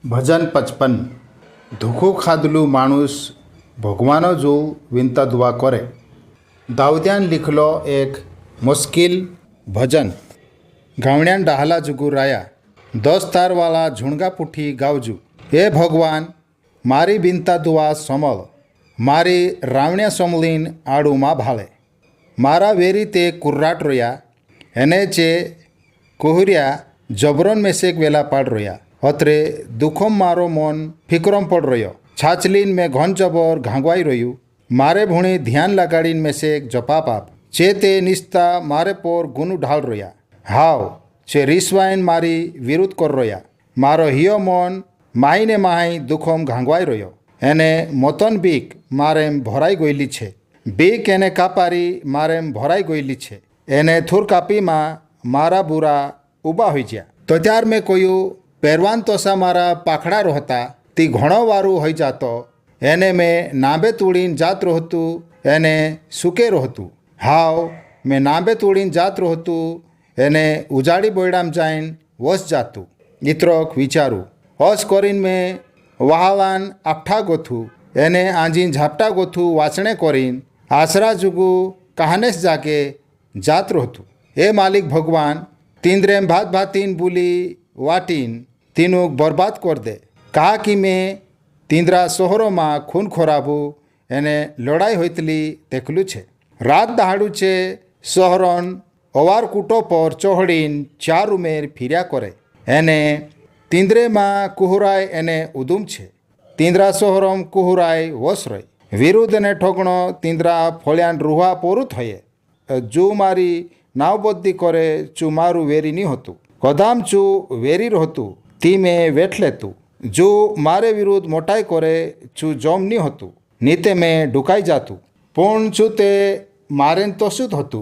ભજન 55 ધોખું ખાધલું માણુસ ભગવાનો જો વિનતા દુઆ કરે। દાઉદ્યાન લીખલો એક મુશ્किल ભજન। ગાવણ્યાન ડાહલા જુગુ રાયા દોસ્તારવાળા ઝુણગા પુઠી ગાવજુ। એ ભગવાન મારી વિનતા દુઆ સમળ, મારી રાવણ્યા સમલીન આડુમાં ભાળે। મારા વેરી તે કુર્રાટ રોયા, એને ચે કુહર્યા જબરોન મેસેક વેલા પાડ રોયા। અત્રે દુઃખોમ મારો મન ફિકરોમ પડ રહ્યો, છાચલીન મેં ઘન જબર ઘાંગવાઈ રહ્યું। મારે ભૂણી ધ્યાન લગાડીને મેસેક જપાપ આપ, છે તે નિસ્તા મારે પોર ગુનું ઢાળ રોયા। હાવ છે રીસવાઈન મારી વિરુદ્ધ કર રોયા। મારો હિયો મન માહીને માહી દુઃખોમ ઘાંગવાઈ રહ્યો, એને મોતન બીક મારેમ ભરાઈ ગયેલી છે। બીક એને કાપારી મારેમ ભરાઈ ગયેલી છે, એને થૂર કાપીમાં મારા બુરા ઊભા હોઈ ગયા। તો ત્યાર મેં કોયું પહેરવાન તોસા મારા પાખડા રોહતા, તી ઘણો વારું હોઈ જાતો। એને મેં નાંબે તોડીને જાત રોહતું, એને સુકે રોહતું। હાવ મેં નાંબે તોડીને જાત રોહતું, એને ઉજાડી બોયડામ જઈને વસ જાતું। ઇત્રોક વિચારું હોશ કરીને મેં વહાવાન આફઠા ગોથું, એને આંજીને ઝાપટા ગોથું વાંચણે કરીને આશરા જુગું કહાનેસ જાકે જાત રોહતું। એ માલિક ભગવાન તીંદ્રેમ ભાત ભાતીન ભૂલી વાટીન तीनों बर्बाद कर दे। कहा कि मैं तींद्रा शहरों में खून खोराबू, एने लड़ाई होतली देखलू छे। रात दहाड़ू छे शहरों अवार कूटो पर चढ़ीन चार उमेर फिर्या करे। एने तींद्रे में कुहुराय एने उदुम छे, तींद्रा शहरों कुहुराय वस रही। विरुद्ध ने ठोकणो तींद्रा फळ्यान रूहा पोरू थये। जो मारी नावबद्दी करे चू मारू वेरी नहीं होतु, कदाम चू वेरी रहतु ती में वेठ लेतु। जो मारे विरुद्ध मोटाई करे चू जोम नहीं होतु, नीते में ढुकाई जातु। पूर्ण चू ते मारे तो शुद्ध होतु,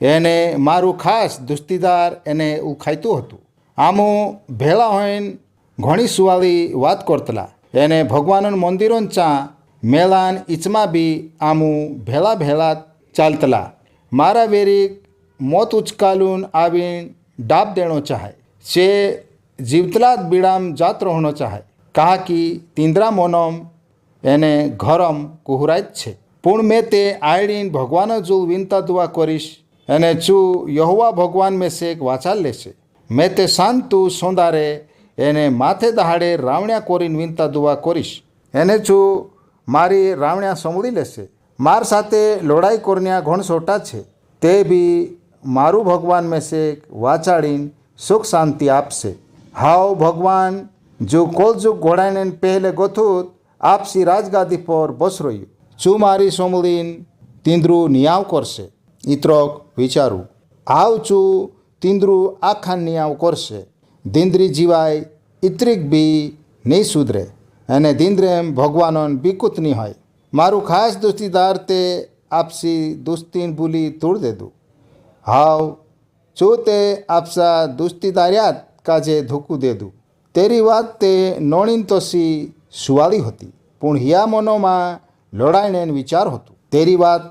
एने मारू खास दुस्तीदार एने उखायतु होतु। आमू भेला होईन घणी सुवाली वात करतला, एने भगवान मंदिरों चा मेलान इचमा बी आमू भेला भेला चालतला। मारा वेरी मोत उचकालून आवीन डाब देणो चाहे, से जीवतलात बीड़ाम जात रहनो चाहे। कहा कि तींद्रा मोनम एने घरम कुहुरायत छे। पूर्ण में ते आयडीन भगवान जो विनता दुआ करीश, एने चू यहोवा भगवान में से एक वाचाल लेशे। मैं ते शांतु सोंदारे एने माथे दहाड़े रावण्या कोरीन विनता दुआ करीश, एने चू मारी रावण्या समूली लेशे। मार साथे लड़ाई करन्या घण सोटा छे, ते भी मारू भगवान में से एक वाचाड़ीन सुख शांति आपसे। हाव भगवान जो कोलजुग घोड़ाने पहले गोथुत आपसी राजगादी पर बस रही। चू मारी सोमलीन तींद्रू नियाव करसे। इत्रोक विचारू आव चू तींद्रू आखा नियाव करसे। दींद्री जीवाय इत्रिक बी नहीं सुधरे, अने दींद्रेम भगवानोन बीकुत नहीं होय। मारू खास दोस्तीदार ते आपसी दोस्तीन भूली तोड़ दे दू। हाव चू ते आपसा दोस्तीदारियात काजे धोकू दे दू। तेरी बात ते नोणीन तोसी सुवाली होती, पण हिया मनो में लड़ाईने विचार होतु। तेरी बात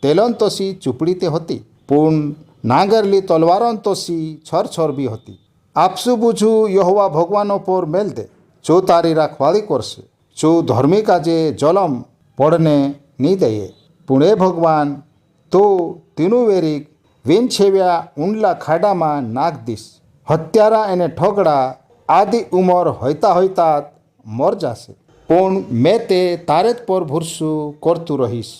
तेलोन तोसी चुपड़ी ते होती, पण नागरली तलवारों तोसी छर छर भी होती। आपसु बुझू यहोवा भगवानो पर मेल दे, चो तारी राखवाली करसे। चो धर्मी काजे जलम पड़ने नहीं दये, पण ए भगवान तो तीनू वेरी विन छेव्या ऊंडला खाड़ा में नाख दीश। हत्यारा एने ठोगड़ा आदि उमर होता होता मर जासे, पण मैं ते तारेत पर भूरसू करतू रहीश।